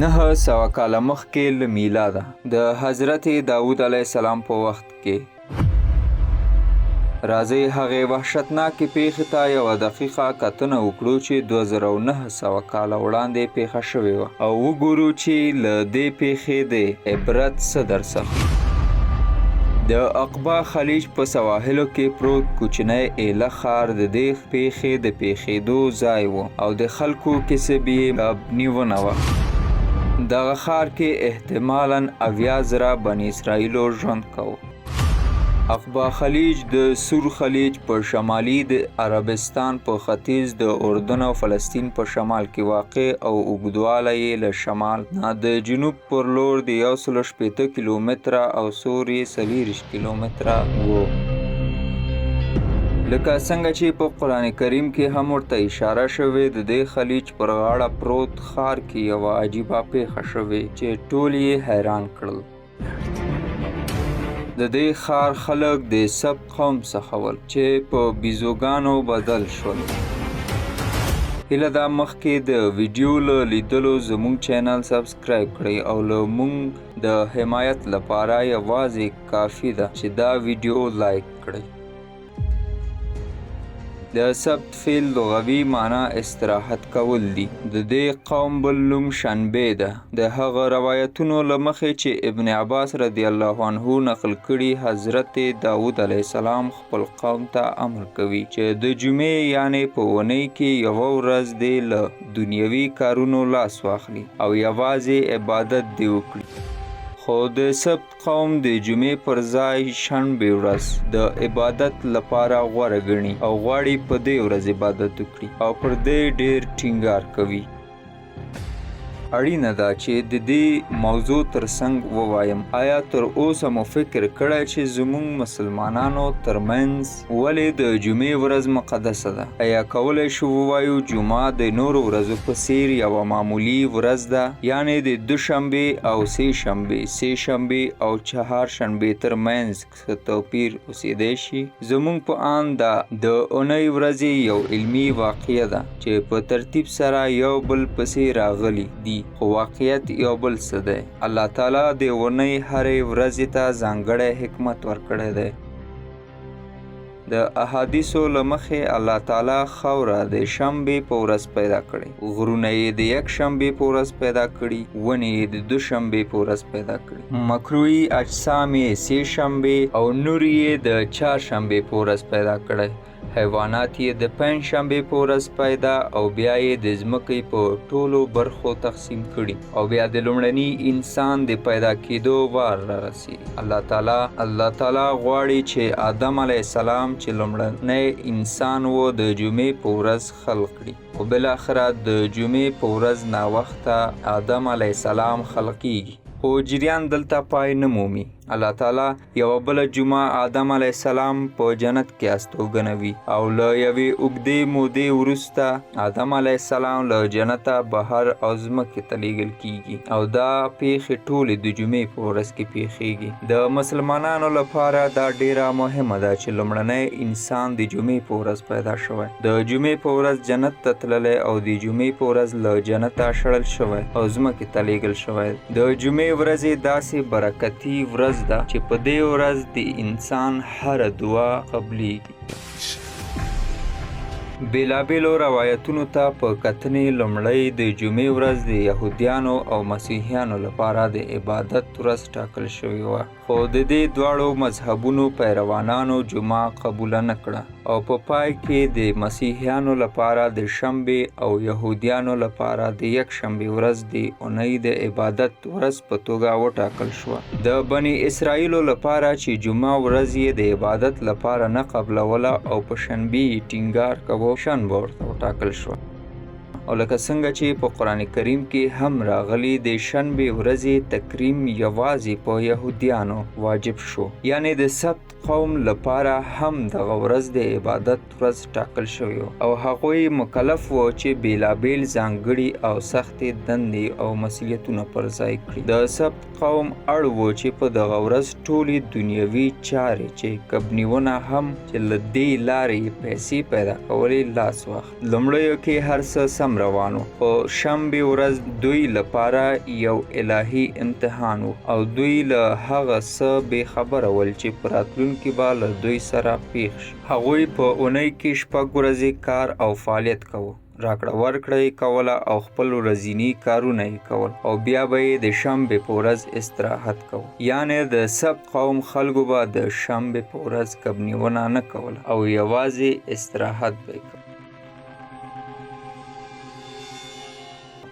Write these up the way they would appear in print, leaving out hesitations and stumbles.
900 کاله مخکې له میلاده د حضرت داود علیه السلام په وخت کې راځئ هغې وحشتناکې پیښې ته یوه دقیقه کتنه وکړو چې 2900 کاله وړاندې پیښه شوې وه او وګورو چې له دې پیښې د عبرت څه درس اخلو. د عقبه خلیج په سواحلو کې پروت کوچنی ایله ښار د دې پیښې د پیښېدو ځای و او د خلکو کسب یې نیونه وه. دغه ښار کې احتمالاً 80,000 بني اسرائیلو ژوند کوه. عقبه خلیج د سور خلیج په شمالي د عربستان په ختیځ د اردن او فلسطین په شمال کې واقع او اوږدوالی یې له شمال نه د جنوب پر لور د 180 کیلومتره او سور یې 40 کیلومتره و. لکه څنګه چې په قرآن کریم کې هم ورته اشاره شوې د دې خلیج پر غاړه پروت ښار کې یوه عجیبه پیښه شوې چې ټول یې حیران کړل. د دې ښار خلک د سبت قوم څخه ول چې په بیزوګانو بدل شول. هیله ده مخکې د ویډیو له لیدلو زموږ چینل سبسکرایب کړئ او له موږ د حمایت لپاره یوازې کافي ده چې دا ویډیو لایک کړئ. د سبت فعل لغوي معنا استراحت کول دي. د دې قوم بل نوم شنبې ده. د هغه روایتونو له مخې چې ابن عباس رضی الله عنه نقل کړي حضرت داود علیه السلام خپل قوم ته امر کوي چې د جمعې یعنې په اونۍ کې یوه ورځ دې له دنیوي کارونو لاس واخلي او یوازې عبادت دې وکړي. خو د سبت قوم د جمعې پر ځای شنبې ورځ د عبادت لپاره غوره ګڼي او غواړي په دې ورځ عبادت وکړي او پر دې ډېر ټینګار کوي. اړینه ده چې د دې موضوع ترڅنګ ووایم آیا تر اوسه مو فکر کړی چې زموږ مسلمانانو ترمنځ ولې د جمعې ورځ مقدسه ده؟ آیا کولی شو ووایو جمعه د نورو ورځو په څیر یوه معمولي ورځ ده، یعنې د دوشنبې او سې شنبې او چهارشنبې ترمنځ څه توپیر اوسېدی شي؟ زموږ په اند دا د اونۍ ورځې یو علمي واقعه ده چې په ترتیب سره یو بل پسې راغلي دي، خو واقعیت یو بل څه دی. الله تعالی د اونۍ هرې ورځې ته ځانګړی حکمت ورکړی دی. د احادیثو له مخې الله تعالی خاوره د شنبې په ورځ پیدا کړې، غرونه یې د یکشنبې په ورځ پیدا کړي، ونې یې د دوشنبې په ورځ پیدا کړي، مکروهي اجسام یې سې شنبې او نور یې د چهارشنبې په ورځ پیدا کړی، حیوانات یې د پنجشنبې په ورځ پیدا او بیا یې د ځمکې په ټولو برخو تقسیم کړي او بیا د لومړني انسان د پیدا کېدو وار رارسېږي. الله تعالی غواړي چې آدم علیه السلام چې لومړنی انسان و د جمعې په ورځ خلق کړي او بالاخره د جمعې په ورځ ناوخته آدم علیه السلام خلقیږي. خو جریان دلته پای نه مومي. الله تعالی یوه بله جمعه آدم علیه السلام په جنت کې استوګنوي او له یوې اوږدې مودې وروسته آدم علیه السلام له جنته بهر او ځمکې ته لیږل کیږي او دا پیښې ټولې د جمعې په ورځ کې پیښیږي. د مسلمانانو لپاره دا ډیره مهمه ده چې لومړنی انسان د جمعې په ورځ پیدا شوی، د جمعې په ورځ جنت ته تللی او د جمعې په ورځ له جنته شړل شوی او ځمکې ته لیږل شوی. د جمعې ورځې داسې برکتي ورځ ده چې په دې ورځ د انسان هره دعا قبلیږي. بیلابیلو روایتونو ته په کتنې لومړی د جمعې ورځ د یهودیانو او مسیحیانو لپاره د عبادت ورځ ټاکل شوې وه، خو د دې دواړو مذهبونو پیروانانو جمعه قبوله نه کړه او په پای کې د مسیحیانو لپاره د شنبې او یهودیانو لپاره د یکشنبې ورځ د اونۍ د عبادت ورځ په توګه وټاکل شوه. د بني اسرائیلو لپاره چې جمعه ورځ یې د عبادت لپاره نه قبلوله او په شنبې یې ټینګار کوه شنبه ورته وټاکل شوه. او لکه څنګه چې په قرآن کریم کې هم راغلي د شنبې ورځې تکریم یوازې په یهودیانو واجب شو، یعنی د سبت قوم لپاره هم دغه ورځ د عبادت ورځ ټاکل شوی او هغوی مکلف وو چې بیلابیل ځانګړي او سختې دندې او مسؤلیتونه پر ځای کړي. د سبت قوم اړ وو چې په دغه ورځ ټولې دنیوي چارې چې کبنیونه هم چې له دې لارې پیسې پیدا کولې لاس واخلي. لومړیو کې هر څه سم هم روانو. خو شنبې ورځ دوی لپاره یو الهي امتحان و او دوی له هغه څه بې خبره ول چې په راتلونکي به له دوی سره پیښ شي. هغوی په اونۍ کې 6 ورځې کار او فعالیت کوه، راکړه ورکړه یې کوله او خپل ورځینی کارونه یې کول او بیا به یې د شنبې په ورځ استراحت کوه. یعنې د سبت قوم خلکو به د شنبې په ورځ کب نیونه نه کوله او یوازې استراحت به یې کوه.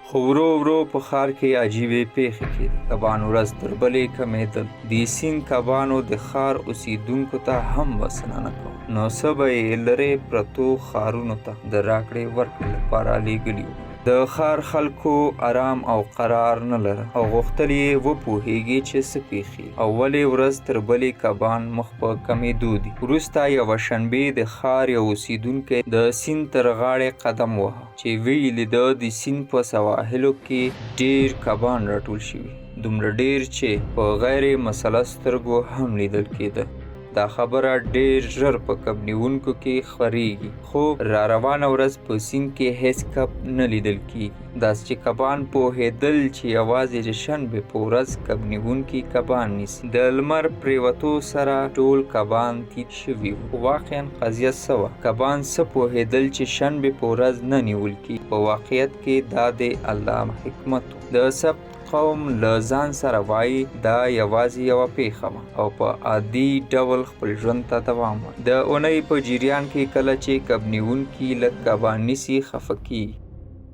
خو ورو ورو په ښار کې عجیبې پیښې کېدې. کبان ورځ تر بلې کمېدل. د سیند کبانو د ښار اوسېدونکو ته هم بسنه نه کوله، نو څه به یې لرې پرتو ښارونو ته د راکړې ورکړې لپاره لېږلي وو. د ښار خلکو آرام او قرار نه لره او غوښتل یې وپوهېږي چې څه پېښېږي او ولې ورځ تر بلې کبان مخ په کمېدو دي. وروسته یوه شنبې د ښار یو اوسېدونکی د سیند تر غاړې قدم وهه چې ویې لیده د سیند په سواحلو کې ډېر کبان راټول شوي، دومره ډېر چې په غیر مسلط سترګو هم لیدل کېده. دا خبره ډېر ژر په کب نیونکو کې خپرېږي، خو را روانه ورځ په سیند کې هیڅ کب نه لیدل کېږي. داسې چې کبان پوهېدل چې یوازې د شنبې په ورځ کب نیونکي کبان نیسي. د لمر پرېوتو سره ټول کبان تیت شوي وو. واقعا قضیه څه وه؟ کبان څه پوهېدل چې شنبې په ورځ نه نیول کېږي؟ په واقعیت کې دا د الله حکمت و. د سبت قوم له ځان سره وایي دا یوازې یوه پیښه وه او په عادي ډول خپل ژوند ته دوام ورکړي. د اونۍ په جریان کې کله چې کب نیونکي لږ کبان نیسي خفه کېږي،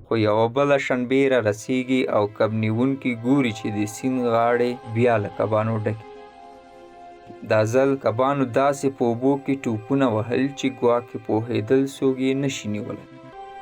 خو یوه بله شنبې را رسېږي او کب نیونکي ګوري چې د سیند غاړې بیا له کبانو ډکې. دا ځل کبانو داسې په اوبو کې ټوپونه وهل چې ګواکې پوهېدل څوک یې نشي نیولی.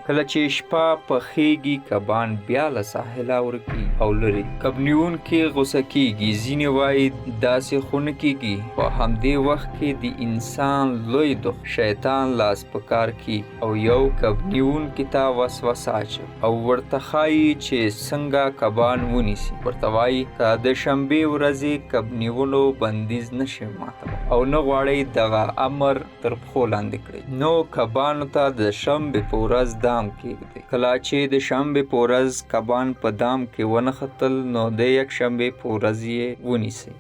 کله چې شپه پخېږي کبان بیا له ساحله ورکي او لرې. کب نیونکي غوسه کېږي، ځینې وایي داسې خو نه کېږي. په همدې وخت کې د انسان لوی دښت شیطان لاس په کار کېږي او یو کب نیونکي ته وسوسه اچوي او ورته ښایي چې څنګه کبان ونیسي. ورته وایي که د شنبې ورځې کب نیولو بندیز نشئ ماتولی او نه غواړئ دغه امر تر پښو لاندې کړئ، نو کبانو ته د شنبې په ورځ دام کېږدئ. کله چې د شنبې په ورځ کبان په دام کې ونښتل نو د یکشنبې په ورځ یې ونیسئ.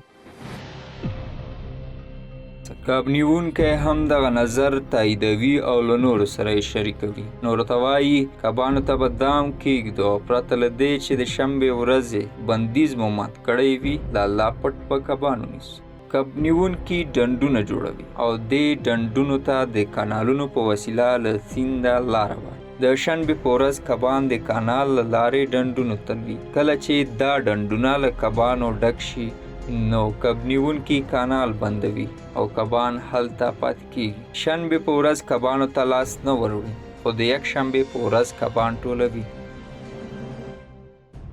کب نیونکی هم دغه نظر تاییدوي او له نورو سره یې شریکوي. نورو ته وایي کبانو ته به دام کېږدو او پرته له دې چې د شنبې ورځې بندیز مو مات کړی وي له الله پټ په کبانو نیسو. کب نیونکي ډنډونه جوړوي او دې ډنډونو ته د کانالونو په وسیله له سینده لاره وایي. د شنبې په ورځ کبان د کانال له لارې ډنډونو ته لوي. کله چې دا ډنډونه له کبانو ډک شي نو کب نیونکي کانال بندوي او کبان هلته پاتې کېږي. شنبې په ورځ کبانو ته لاس نه وروړي، خو د یکشنبې په ورځ کبان ټولوي.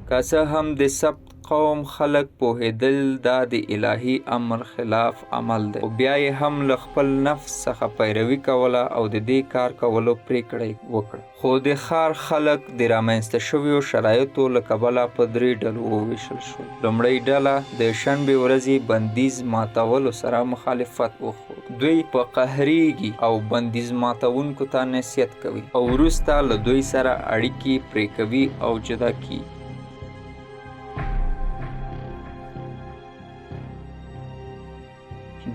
که څه هم د سبت قوم خلک پوهېدل دا د الهي امر خلاف عمل دی، خو بیا یې هم له خپل نفس څخه پیروي کوله او د دې کار کولو پرېکړه وکړه. خو د ښار خلک د رامنځته شویو شرایطو له کبله په 3 ډلو وویشل شول. لومړۍ ډله د شنبې ورځې بندیز ماتولو سره مخالفت وښود. دوی په قهریږي او بندیز ماتونکو ته نصیحت کوي او وروسته له دوی سره اړیکې پرې کوي او جدا کیږي.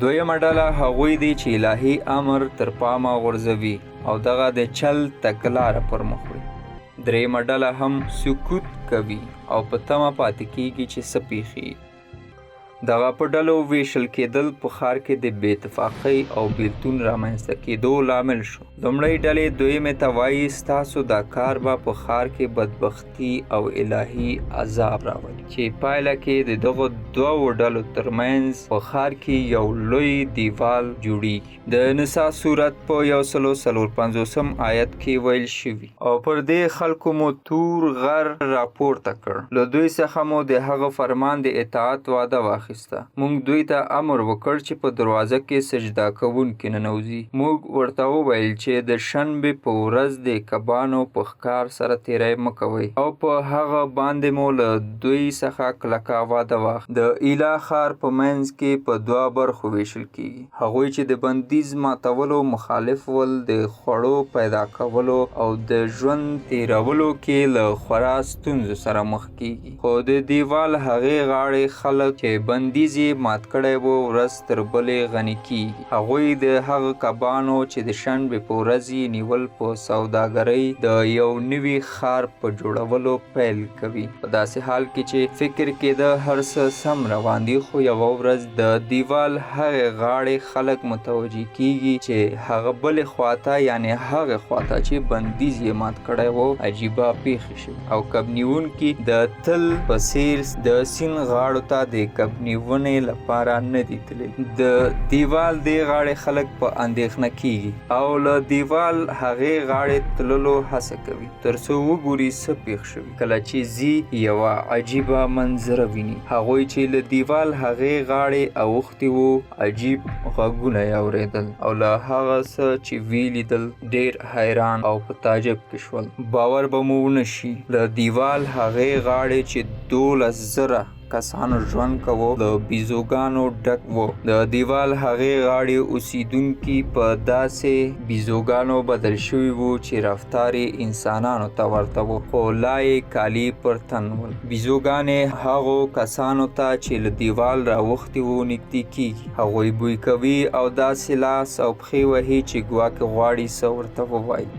دویمه ډله هغوی دي چې الهي امر تر پامه غورځوي او دغه د چل تګلاره پر مخ وړي. درېیمه ډله هم سکوت کوي او په تمه پاتې کېږي چې څه پېښېږي. دغه په ډلو ویشل کېدل په ښار کې د بې اتفاقۍ او بېلتون رامنځته کېدو لامل شو. لومړۍ ډلې دویمې ته وایي ستاسو دا کار به په ښار کې بدبختي او الهي عذاب راولي، چې پایله کې د دغو دوو ډلو ترمنځ په ښار کې یو لوی دیوال جوړیږي. د نساء سورت په 154 آیت کې ویل شوي او پر دې خلکو مو تور غر راپورته کړ، له دوی څخه مو د هغه فرمان د اطاعت وعده واخیسته واخیسته. موږ دوی ته امر وکړ چې په دروازه کې سجده کوونکي ننوځي. موږ ورته وویل چې د شنبې په ورځ د کبانو په ښکار سره تیری مه کوئ او په هغه باندې مو له دوی څخه کلکه وعده واخیسته. د ایلا ښار په منځ کې په 2 برخو ویشل کیږي. هغوی چې د بندیز ماتولو مخالف ول د خوړو پیدا کولو او د ژوند تیرولو کې له خورا ستونزو سره مخ کیږي. خو د دیوال هغې غاړې خلک چې بندیز یې مات کړی و ورځ تر بلې غني کیږي. هغوی د هغه کبانو چې د شنبې په ورځ یې نیول په سوداګرۍ د یو نوي ښار په جوړولو پیل کوي. په داسې حال کې چې فکر کېده هر څه سم روان دي، خو یوه ورځ د دیوال هغې غاړې خلک متوجه کیږي چې هغه بلې خواته یعنې هغې خواته چې بندیز یې مات کړی و عجیبه پیښې شوې او کب نیونکي د تل په څیر د سیند غاړو ته د کب نیونې لپاره نه دي تللي. د دیوال دې غاړې خلک په اندېښنه کیږي او له دیوال هغې غاړې تللو هڅه کوي تر څو وګوري څه پیښ شوي. کله چې ځي یوه عجیبه منظره ویني. هغوی چې له دیوال هغې غاړې اوښتي وو عجیب غږونه یې اورېدل او له هغه څه چې ویې لیدل ډېر حیران او په تعجب کې شول. باور به مو ونه شي، له دیوال هغې غاړې چې 12,000 کسانو ژوند کوو له بیزوګانو ډک و. د دیوال هغې غاړې اوسیدونکي په داسې بیزوګانو بدل شوي وو چې رفتار یې انسانانو ته ورته و، خو لا یې کالي پر تن ول. بیزوګانې هغو کسانو ته چې له دیوال راوښتي وو نږدې کیږي. هغوی بوی کوي او داسې لاس او پښې وهي چې ګواکې غواړي څه ورته ووایي.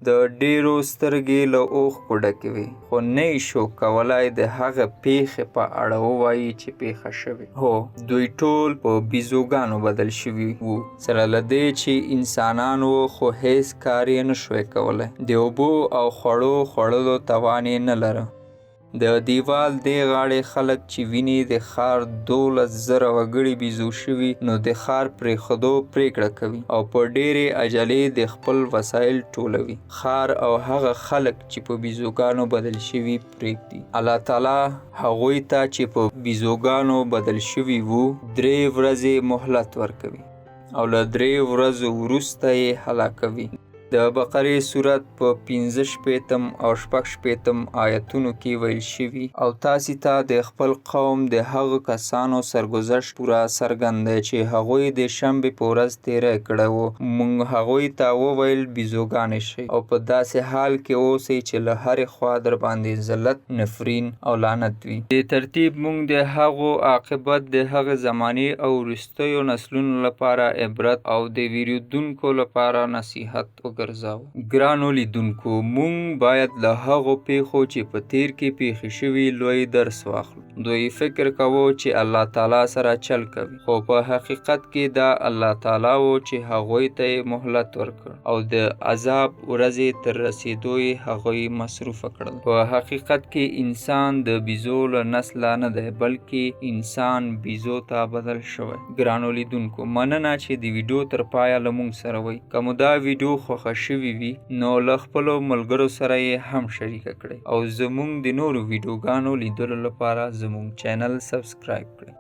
د ډیرو سترګې له اوښکو ډکې وې، خو نه یې شو کولی د هغه پیښې په اړه ووایي چې پیښه شوې. هو، دوی ټول په بیزوګانو بدل شوي وو، سره له دې چې انسانان وو خو هیڅ کار یې نه شوی کولی. د اوبو او خوړو خوړلو توان یې نه لره. د دیوال دې غاړې خلک چې ویني د ښار 12,000 وګړي بیزو شوي نو د ښار پرېښودو پرېکړه کوي او په ډېرې عجلې د خپل وسایل ټولوي. ښار او هغه خلک چې په بیزوګانو بدل شوي پرېږدي. الله تعالی هغوی ته چې په بیزوګانو بدل شوي وو 3 ورځې مهلت ورکوي او له 3 ورځو وروسته یې هلاکوي. د بقرې سورت په 65 او 66 آیتونو کې ویل شوي او تاسې ته د خپل قوم د هغو کسانو سرګذشت پوره څرګند دی چې هغوی د شنبې په ورځ تیری کړی و. موږ هغوی ته وویل بیزوګانې شئ او په داسې حال کې اوسئ چې له هرې خوا در باندې ذلت، نفرین او لعنت وي. د ترتیب موږ د هغو عاقبت د هغې زمانې او وروستیو نسلونو لپاره عبرت او د ویریدونکو لپاره نصیحت وګرځاوه. ګرانو لیدونکو، موږ باید له هغو پیښو چې په تیر کې پیښې شوي لوی درس واخلو. دوی فکر کوو چې الله تعالی سره چل کوي، خو په حقیقت کې دا الله تعالی و چې هغوی ته یې مهلت ورکړ او د عذاب ورځې تر رسېدو یې هغوی مصروفه کړل. په حقیقت کې انسان د بیزو له نسله نه دی، بلکې انسان بیزو ته بدل شوی. ګرانو لیدونکو، مننه چې د ویډیو تر پایه له موږ سره وئ. که مو دا ویډیو خوښه شوي وي نو له خپلو ملګرو سره یې هم شریکه کړئ او زموږ د نورو ویډیوګانو لیدلو لپاره زموږ چینل سبسکرایب کړئ.